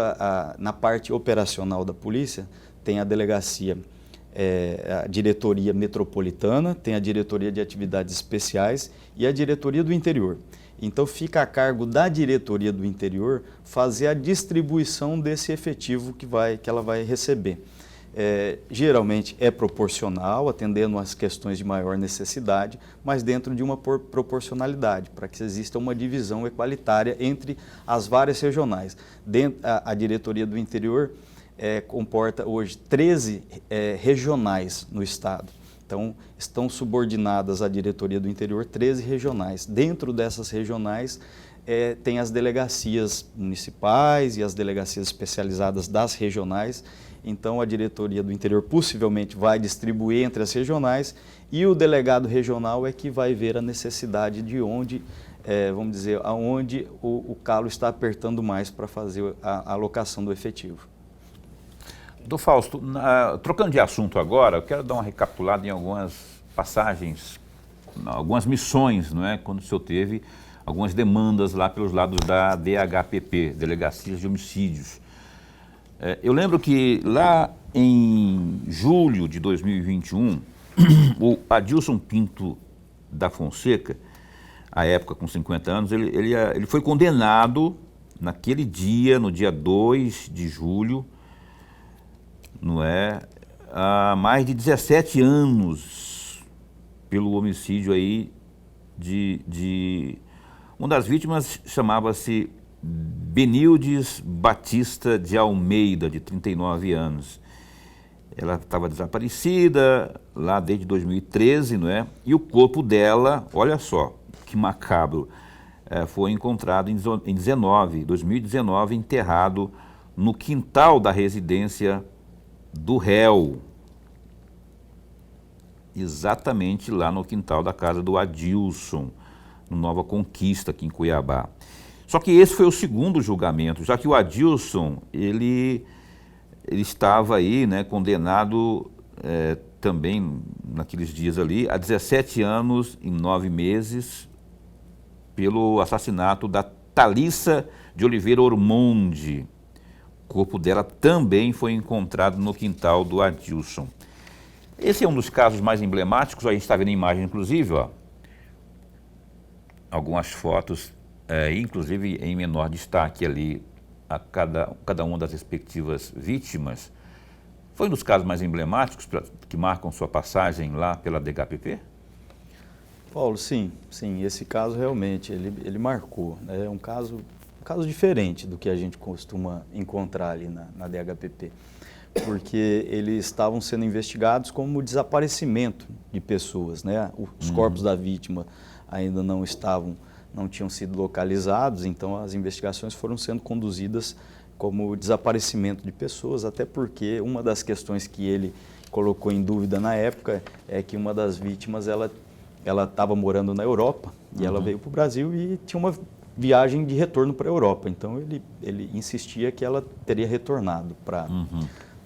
Speaker 3: na parte operacional da polícia, tem a delegacia, a diretoria metropolitana, tem a diretoria de atividades especiais e a diretoria do interior. Então fica a cargo da diretoria do interior fazer a distribuição desse efetivo que ela vai receber. Geralmente é proporcional, atendendo às questões de maior necessidade, mas dentro de uma proporcionalidade, para que exista uma divisão equalitária entre as várias regionais. A diretoria do interior comporta hoje 13 regionais no estado. Então, estão subordinadas à diretoria do interior 13 regionais. Dentro dessas regionais, tem as delegacias municipais e as delegacias especializadas das regionais. Então, a diretoria do interior possivelmente vai distribuir entre as regionais e o delegado regional é que vai ver a necessidade de onde, vamos dizer, aonde o calo está apertando mais para fazer a alocação do efetivo.
Speaker 1: Do Fausto, trocando de assunto agora, eu quero dar uma recapitulada em algumas passagens, algumas missões, não é, quando o senhor teve algumas demandas lá pelos lados da DHPP, Delegacias de Homicídios. Eu lembro que lá em julho de 2021, o Adilson Pinto da Fonseca, à época com 50 anos, ele foi condenado naquele dia, no dia 2 de julho, não é, a mais de 17 anos pelo homicídio aí de uma das vítimas, chamava-se Benildes Batista de Almeida, de 39 anos. Ela estava desaparecida lá desde 2013, não é? E o corpo dela, olha só, que macabro, foi encontrado em 2019, enterrado no quintal da residência do réu. Exatamente lá no quintal da casa do Adilson, no Nova Conquista, aqui em Cuiabá. Só que esse foi o segundo julgamento, já que o Adilson, ele estava aí, né, condenado também naqueles dias ali a 17 anos e 9 meses pelo assassinato da Thalissa de Oliveira Ormonde. O corpo dela também foi encontrado no quintal do Adilson. Esse é um dos casos mais emblemáticos, a gente está vendo a imagem, inclusive, ó, algumas fotos, inclusive em menor destaque ali, a cada uma das respectivas vítimas. Foi um dos casos mais emblemáticos que marcam sua passagem lá pela DHPP?
Speaker 3: Paulo, sim, esse caso realmente, ele marcou, né? É um caso diferente do que a gente costuma encontrar ali na DHPP, porque eles estavam sendo investigados como desaparecimento de pessoas, né? Os corpos da vítima ainda não tinham sido localizados, então as investigações foram sendo conduzidas como desaparecimento de pessoas, até porque uma das questões que ele colocou em dúvida na época é que uma das vítimas, ela estava morando na Europa e ela veio para o Brasil e tinha uma viagem de retorno para a Europa, então ele insistia que ela teria retornado para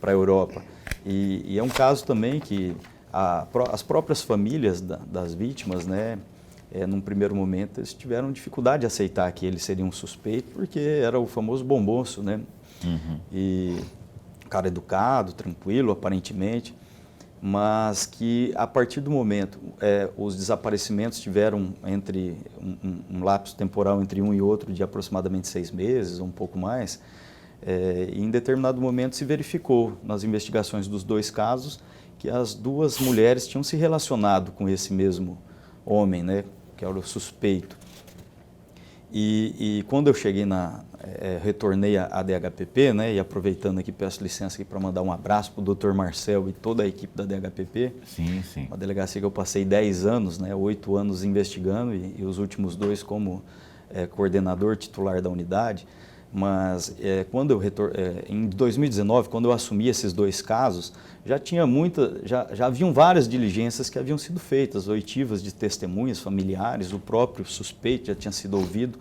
Speaker 3: a Europa. E é um caso também que as próprias famílias das vítimas, né, num primeiro momento, eles tiveram dificuldade de aceitar que ele seria um suspeito, porque era o famoso bomboço, né? E um cara educado, tranquilo, aparentemente, mas que a partir do momento, os desaparecimentos tiveram entre um lapso temporal entre um e outro de aproximadamente 6 meses, ou um pouco mais, e em determinado momento se verificou nas investigações dos dois casos que as duas mulheres tinham se relacionado com esse mesmo homem, né, que era o suspeito. E quando eu cheguei retornei à DHPP, né, e aproveitando aqui, peço licença aqui para mandar um abraço para o Dr. Marcel e toda a equipe da DHPP.
Speaker 1: Sim.
Speaker 3: Uma delegacia que eu passei 10 anos, né, 8 anos investigando e os últimos 2 como coordenador titular da unidade. Mas quando em 2019, quando eu assumi esses 2 casos, já haviam várias diligências que haviam sido feitas, oitivas de testemunhas, familiares, o próprio suspeito já tinha sido ouvido.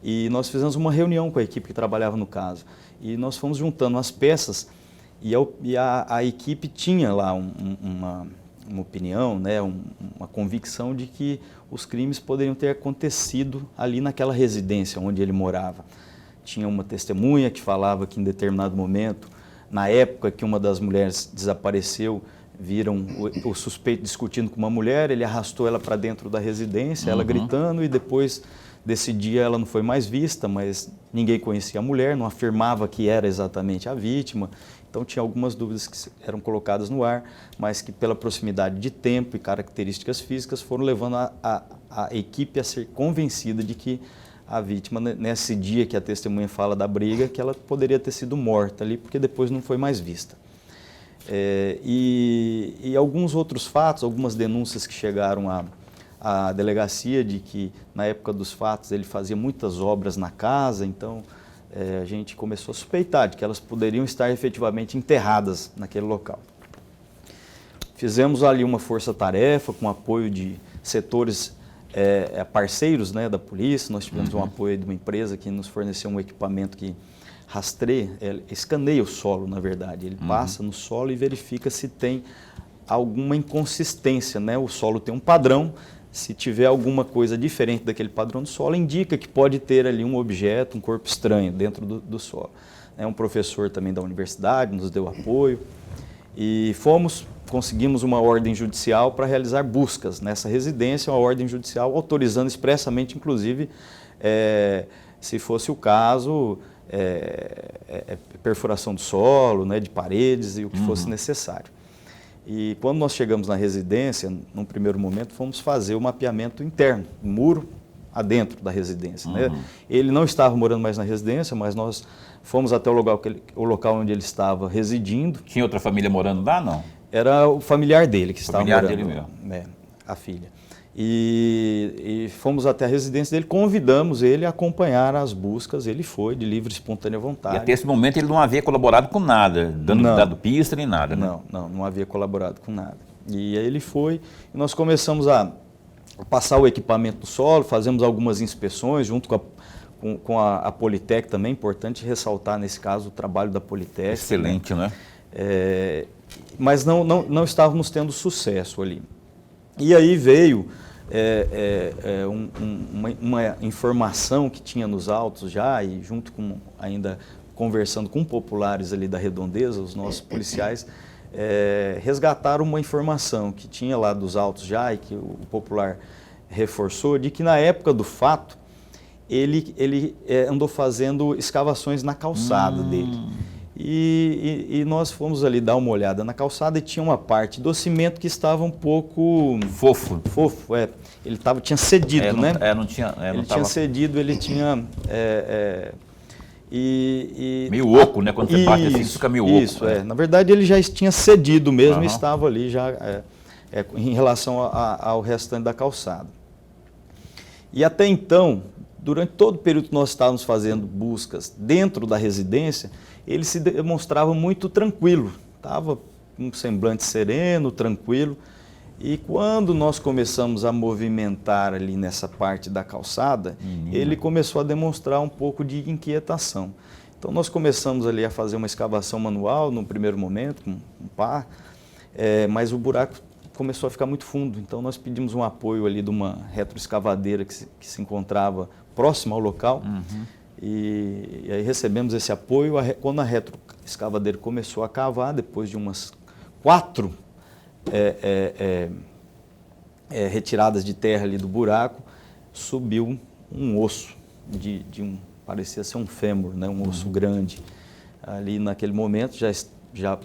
Speaker 3: E nós fizemos uma reunião com a equipe que trabalhava no caso. E nós fomos juntando as peças e a equipe tinha lá uma opinião, né, uma convicção de que os crimes poderiam ter acontecido ali naquela residência onde ele morava. Tinha uma testemunha que falava que em determinado momento, na época que uma das mulheres desapareceu, viram o suspeito discutindo com uma mulher, ele arrastou ela para dentro da residência, ela gritando, e depois desse dia ela não foi mais vista, mas ninguém conhecia a mulher, não afirmava que era exatamente a vítima. Então tinha algumas dúvidas que eram colocadas no ar, mas que pela proximidade de tempo e características físicas foram levando a equipe a ser convencida de que a vítima, nesse dia que a testemunha fala da briga, que ela poderia ter sido morta ali, porque depois não foi mais vista. E alguns outros fatos, algumas denúncias que chegaram à delegacia de que na época dos fatos ele fazia muitas obras na casa, então a gente começou a suspeitar de que elas poderiam estar efetivamente enterradas naquele local. Fizemos ali uma força-tarefa com apoio de setores parceiros, né, da polícia. Nós tivemos um apoio de uma empresa que nos forneceu um equipamento que rastreia, escaneia o solo, na verdade. Ele passa no solo e verifica se tem alguma inconsistência, né? O solo tem um padrão, Se tiver alguma coisa diferente daquele padrão do solo, indica que pode ter ali um objeto, um corpo estranho dentro do solo. Um professor também da universidade nos deu apoio e conseguimos uma ordem judicial para realizar buscas nessa residência, uma ordem judicial autorizando expressamente, inclusive, se fosse o caso, perfuração do solo, né, de paredes e o que fosse necessário. E quando nós chegamos na residência, num primeiro momento, fomos fazer o mapeamento interno, o muro adentro da residência. Né? Ele não estava morando mais na residência, mas nós fomos até o local onde ele estava residindo.
Speaker 1: Tinha outra família morando lá, não?
Speaker 3: Era o familiar dele que estava morando.
Speaker 1: Familiar dele mesmo.
Speaker 3: A filha. E fomos até a residência dele, convidamos ele a acompanhar as buscas, ele foi de livre e espontânea vontade.
Speaker 1: E até esse momento ele não havia colaborado com nada, dado pista nem nada, né?
Speaker 3: Não havia colaborado com nada. E aí ele foi e nós começamos a passar o equipamento no solo, fazemos algumas inspeções junto com a Politec também, importante ressaltar nesse caso o trabalho da Politec.
Speaker 1: Excelente, né?
Speaker 3: Mas não estávamos tendo sucesso ali. E aí veio uma informação que tinha nos autos já, e junto com ainda conversando com populares ali da redondeza, os nossos policiais resgataram uma informação que tinha lá dos autos já e que o popular reforçou, de que na época do fato ele andou fazendo escavações na calçada dele. E nós fomos ali dar uma olhada na calçada e tinha uma parte do cimento que estava um pouco...
Speaker 1: Fofo.
Speaker 3: Ele tinha cedido, né?
Speaker 1: Ele
Speaker 3: tinha cedido, ele tinha...
Speaker 1: meio oco, né? Quando você parte assim, fica meio oco.
Speaker 3: Isso, Na verdade, ele já tinha cedido mesmo e estava ali já em relação ao restante da calçada. E até então, durante todo o período que nós estávamos fazendo buscas dentro da residência, ele se demonstrava muito tranquilo, estava com um semblante sereno, tranquilo. E quando nós começamos a movimentar ali nessa parte da calçada, ele começou a demonstrar um pouco de inquietação. Então nós começamos ali a fazer uma escavação manual no primeiro momento, com um pá, mas o buraco começou a ficar muito fundo. Então nós pedimos um apoio ali de uma retroescavadeira que se encontrava próxima ao local. E aí recebemos esse apoio. Quando a retroescavadeira começou a cavar, depois de umas 4 retiradas de terra ali do buraco, subiu um osso, parecia ser um fêmur, né? Um osso grande. Ali naquele momento já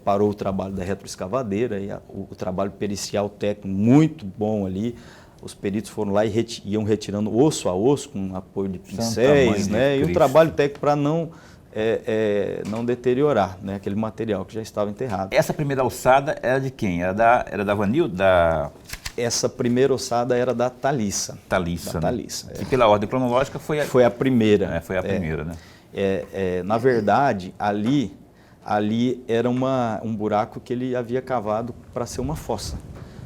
Speaker 3: parou o trabalho da retroescavadeira e o trabalho pericial técnico muito bom ali. Os peritos foram lá e iam retirando osso a osso, com apoio de pincéis, né? E o trabalho técnico para não deteriorar, né? Aquele material que já estava enterrado.
Speaker 1: Essa primeira alçada era de quem? Era da Vanilda?
Speaker 3: Essa primeira ossada era da Thalissa.
Speaker 1: Thalissa,
Speaker 3: né?
Speaker 1: E pela ordem cronológica foi a
Speaker 3: primeira.
Speaker 1: Foi a primeira, né?
Speaker 3: Na verdade, ali era um buraco que ele havia cavado para ser uma fossa.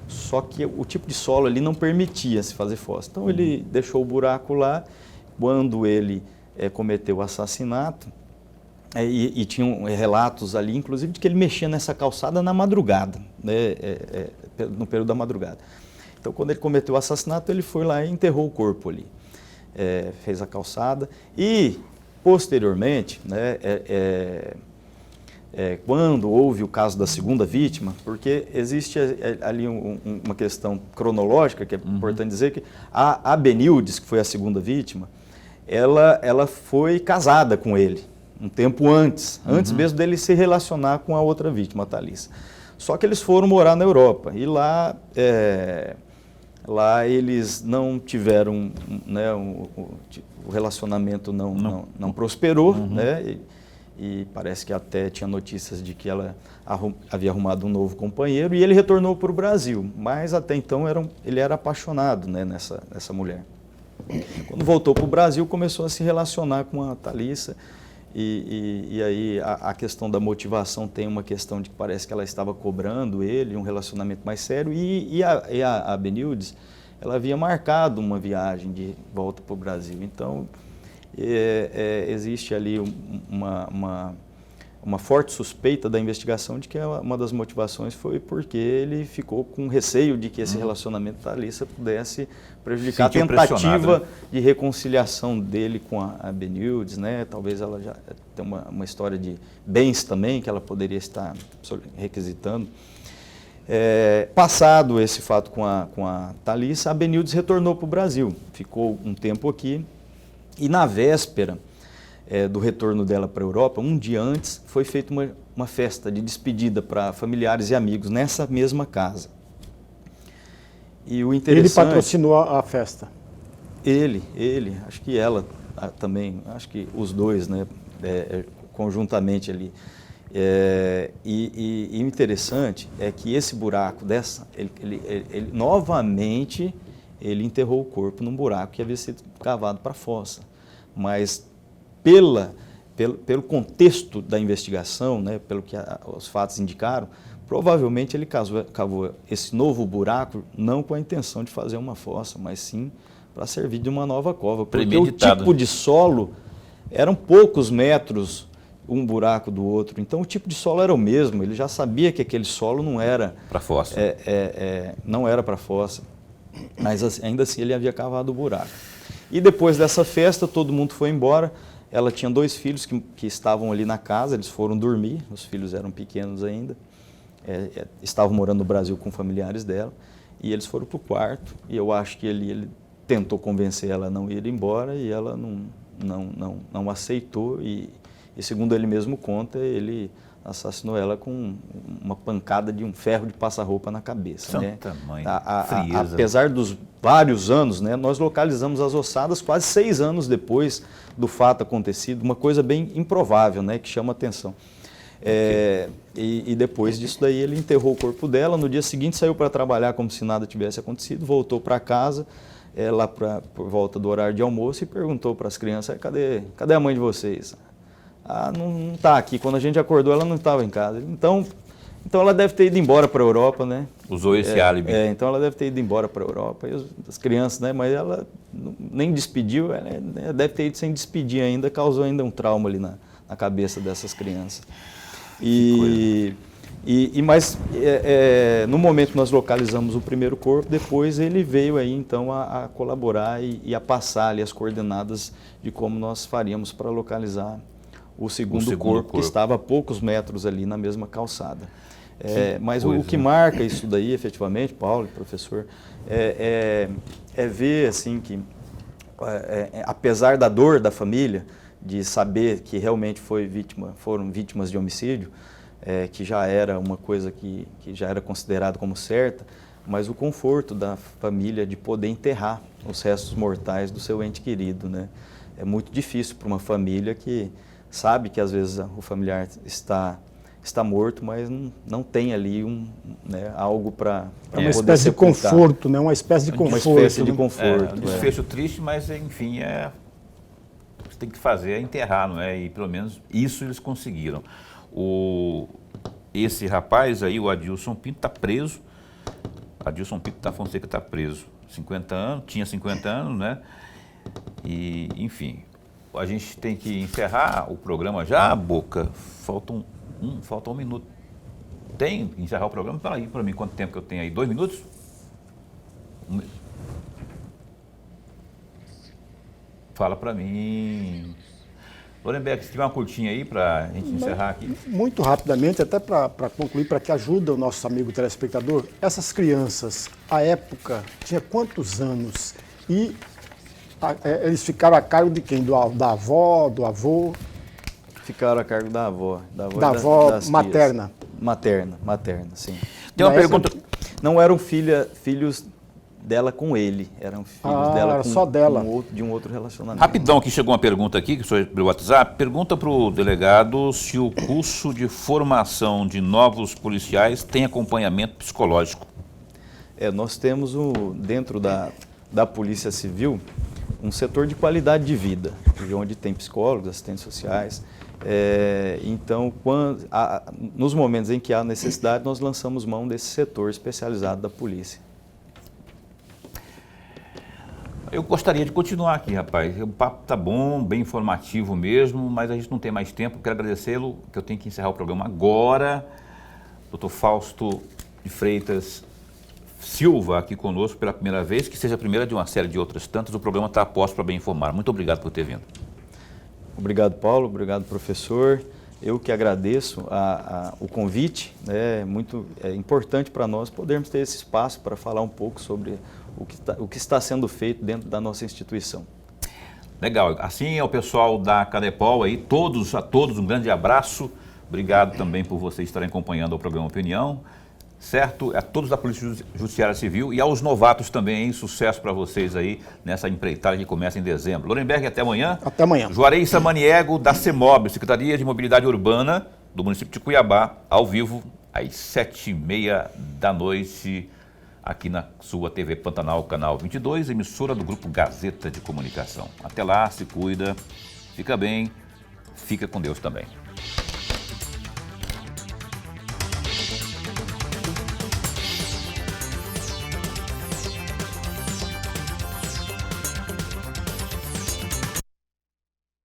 Speaker 3: Só que o tipo de solo ali não permitia se fazer fossa. Então ele deixou o buraco lá. Quando ele cometeu o assassinato, e tinham relatos ali, inclusive, de que ele mexia nessa calçada na madrugada, né? No período da madrugada. Então, quando ele cometeu o assassinato, ele foi lá e enterrou o corpo ali. Fez a calçada e, posteriormente, né, quando houve o caso da segunda vítima, porque existe ali uma questão cronológica, que é importante dizer que a Benildes, que foi a segunda vítima, ela foi casada com ele um tempo antes mesmo dele se relacionar com a outra vítima, a Thalissa. Só que eles foram morar na Europa e lá eles não tiveram, né, o relacionamento não prosperou, né? E parece que até tinha notícias de que ela havia arrumado um novo companheiro e ele retornou para o Brasil, mas até então ele era apaixonado, né, nessa mulher. Quando voltou para o Brasil, começou a se relacionar com a Thalissa e aí a questão da motivação tem uma questão de que parece que ela estava cobrando ele, um relacionamento mais sério, e a Benildes, ela havia marcado uma viagem de volta para o Brasil. Então, existe ali uma uma forte suspeita da investigação de que uma das motivações foi porque ele ficou com receio de que esse relacionamento da Thalissa pudesse prejudicar a tentativa, né, de reconciliação dele com a Benildes, né? Talvez ela já tenha uma história de bens também que ela poderia estar requisitando. Passado esse fato com a Thalissa, a Benildes retornou para o Brasil, ficou um tempo aqui e na véspera do retorno dela para a Europa, um dia antes, foi feita uma festa de despedida para familiares e amigos nessa mesma casa. E o interessante... Ele
Speaker 2: patrocinou a festa?
Speaker 3: Ele, acho que ela também, acho que os dois, né, conjuntamente ali. E o interessante é que esse buraco ele novamente enterrou o corpo num buraco que havia sido cavado para a fossa, mas pelo contexto da investigação, né, pelo que os fatos indicaram, provavelmente ele cavou esse novo buraco não com a intenção de fazer uma fossa, mas sim para servir de uma nova cova, porque o tipo de solo eram poucos metros um buraco do outro, então o tipo de solo era o mesmo, ele já sabia que aquele solo não era
Speaker 1: para fossa,
Speaker 3: não era para fossa, mas ainda assim ele havia cavado o buraco. E depois dessa festa todo mundo foi embora. Ela tinha 2 filhos que estavam ali na casa, eles foram dormir, os filhos eram pequenos ainda, estavam morando no Brasil com familiares dela, e eles foram para o quarto, e eu acho que ele tentou convencer ela a não ir embora, e ela não aceitou, e segundo ele mesmo conta, ele assassinou ela com uma pancada de um ferro de passar-roupa na cabeça.
Speaker 1: Santa mãe,
Speaker 3: frieza. Apesar dos vários anos, né, nós localizamos as ossadas quase 6 anos depois do fato acontecido, uma coisa bem improvável, né, que chama atenção. E depois disso daí ele enterrou o corpo dela, no dia seguinte saiu para trabalhar como se nada tivesse acontecido, voltou para casa, lá por volta do horário de almoço e perguntou para as crianças, cadê a mãe de vocês? Não está aqui. Quando a gente acordou, ela não estava em casa. Então ela deve ter ido embora para a Europa, né?
Speaker 1: Usou esse álibi.
Speaker 3: Então ela deve ter ido embora para a Europa. E as crianças, né? Mas ela nem despediu, ela deve ter ido sem despedir ainda, causou ainda um trauma ali na cabeça dessas crianças. Mas no momento que nós localizamos o primeiro corpo, depois ele veio aí então a colaborar e a passar ali as coordenadas de como nós faríamos para localizar o segundo corpo, que estava a poucos metros ali na mesma calçada. Mas o que marca isso daí, efetivamente, Paulo, professor, é ver assim que, apesar da dor da família, de saber que realmente foram vítimas de homicídio, que já era uma coisa que já era considerada como certa, mas o conforto da família de poder enterrar os restos mortais do seu ente querido, né? É muito difícil para uma família que sabe que às vezes o familiar está morto, mas não tem ali algo para
Speaker 2: uma espécie de conforto, né? Uma espécie de conforto.
Speaker 3: Uma espécie de conforto.
Speaker 1: Um desfecho triste, mas enfim, você tem que fazer é enterrar, não é? E pelo menos isso eles conseguiram. Esse rapaz aí, o Adilson Pinto, está preso. Adilson Pinto da Fonseca está preso. 50 anos, tinha 50 anos, né? E, enfim, a gente tem que encerrar o programa já, Boca. Falta um minuto. Tem que encerrar o programa? Fala aí para mim quanto tempo que eu tenho aí. 2 minutos? Fala para mim. Lorenberg, se tiver uma curtinha aí para a gente encerrar aqui.
Speaker 2: Muito rapidamente, até para concluir, para que ajude o nosso amigo telespectador, essas crianças, à época, tinha quantos anos? E eles ficaram a cargo de quem? Da avó, do avô?
Speaker 3: Ficaram a cargo da avó. Da
Speaker 2: avó materna?
Speaker 3: Materna, sim.
Speaker 1: Tem uma pergunta.
Speaker 3: Não eram filhos dela com ele, eram filhos dela
Speaker 2: só dela.
Speaker 3: De um outro relacionamento.
Speaker 1: Rapidão, que chegou uma pergunta aqui, que foi pelo WhatsApp. Pergunta para o delegado se o curso de formação de novos policiais tem acompanhamento psicológico.
Speaker 3: Nós temos dentro da Polícia Civil um setor de qualidade de vida, onde tem psicólogos, assistentes sociais. Então, nos momentos em que há necessidade, nós lançamos mão desse setor especializado da polícia.
Speaker 1: Eu gostaria de continuar aqui, rapaz. O papo tá bom, bem informativo mesmo, mas a gente não tem mais tempo. Quero agradecê-lo, que eu tenho que encerrar o programa agora. Dr. Fausto de Freitas Silva aqui conosco pela primeira vez, que seja a primeira de uma série de outras tantas. O programa está aposto para bem informar. Muito obrigado por ter vindo.
Speaker 3: Obrigado, Paulo. Obrigado, professor. Eu que agradeço o convite. É importante para nós podermos ter esse espaço para falar um pouco sobre o que está sendo feito dentro da nossa instituição. Legal.
Speaker 1: Assim é o pessoal da Cadepol aí, a todos um grande abraço. Obrigado também por vocês estarem acompanhando o programa Opinião. Certo? A todos da Polícia Judiciária Civil e aos novatos também, hein? Sucesso para vocês aí nessa empreitada que começa em dezembro. Lorenberg, até amanhã.
Speaker 2: Até amanhã.
Speaker 1: Juarez Samaniego, da CEMOB, Secretaria de Mobilidade Urbana do município de Cuiabá, ao vivo, às 7h30 da noite, aqui na sua TV Pantanal, canal 22, emissora do Grupo Gazeta de Comunicação. Até lá, se cuida, fica bem, fica com Deus também.